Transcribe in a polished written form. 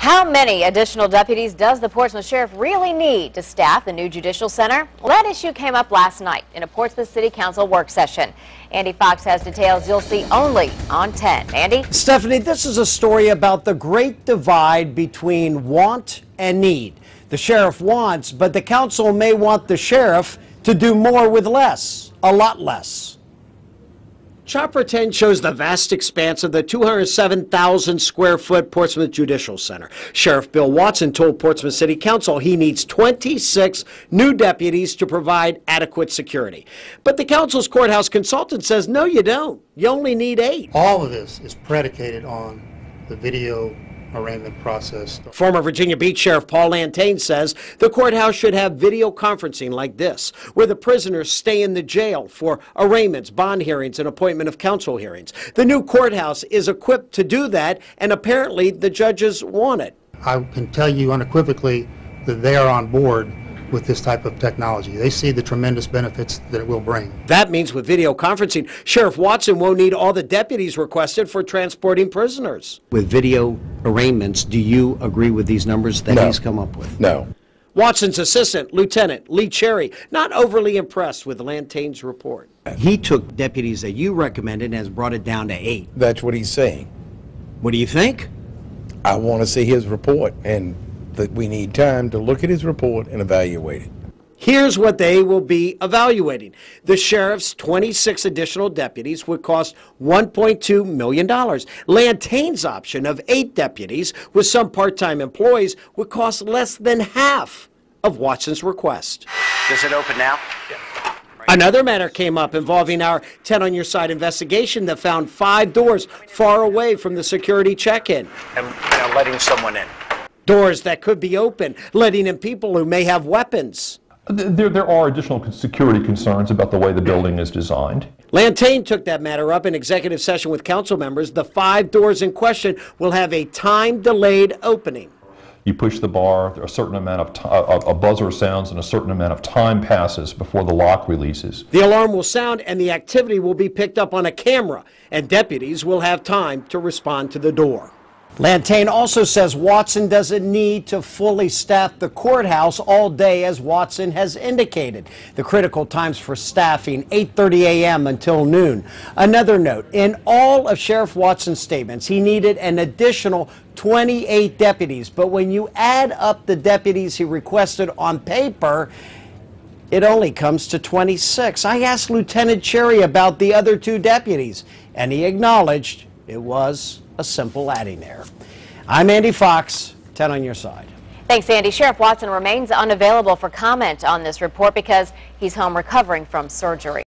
How many additional deputies does the Portsmouth Sheriff really need to staff the new Judicial Center? Well, that issue came up last night in a Portsmouth City Council work session. Andy Fox has details you'll see only on 10. Andy? Stephanie, this is a story about the great divide between want and need. The sheriff wants, but the council may want the sheriff to do more with less, a lot less. Chopper 10 shows the vast expanse of the 207,000 square foot Portsmouth Judicial Center. Sheriff Bill Watson told Portsmouth City Council he needs 26 new deputies to provide adequate security. But the council's courthouse consultant says, no, you don't. You only need 8. All of this is predicated on the video arraignment process. Former Virginia Beach Sheriff Paul Lantane says the courthouse should have video conferencing like this, where the prisoners stay in the jail for arraignments, bond hearings, and appointment of counsel hearings. The new courthouse is equipped to do that, and apparently the judges want it. I can tell you unequivocally that they are on board with this type of technology. They see the tremendous benefits that it will bring. That means with video conferencing, Sheriff Watson won't need all the deputies requested for transporting prisoners. With video arraignments, do you agree with these numbers that he's come up with? No. Watson's assistant, Lieutenant Lee Cherry, not overly impressed with Lantane's report. He took deputies that you recommended and has brought it down to 8. That's what he's saying. What do you think? I want to see his report, and that we need time to look at his report and evaluate it. Here's what they will be evaluating. The sheriff's 26 additional deputies would cost $1.2 million. Lantane's option of 8 deputies with some part-time employees would cost less than half of Watson's request. Does it open now? Yeah. Another matter came up involving our 10 on Your Side investigation that found 5 doors far away from the security check-in. And letting someone in. Doors that could be open, letting in people who may have weapons. There are additional security concerns about the way the building is designed. Lantane took that matter up in executive session with council members. The 5 doors in question will have a time-delayed opening. You push the bar, a certain amount of a buzzer sounds, and a certain amount of time passes before the lock releases. The alarm will sound and the activity will be picked up on a camera, and deputies will have time to respond to the door. Lantane also says Watson doesn't need to fully staff the courthouse all day, as Watson has indicated. The critical times for staffing, 8:30 a.m. until noon. Another note, in all of Sheriff Watson's statements, he needed an additional 28 deputies. But when you add up the deputies he requested on paper, it only comes to 26. I asked Lieutenant Cherry about the other 2 deputies, and he acknowledged it was a simple adding error. I'm Andy Fox, 10 on Your Side. Thanks, Andy. Sheriff Watson remains unavailable for comment on this report because he's home recovering from surgery.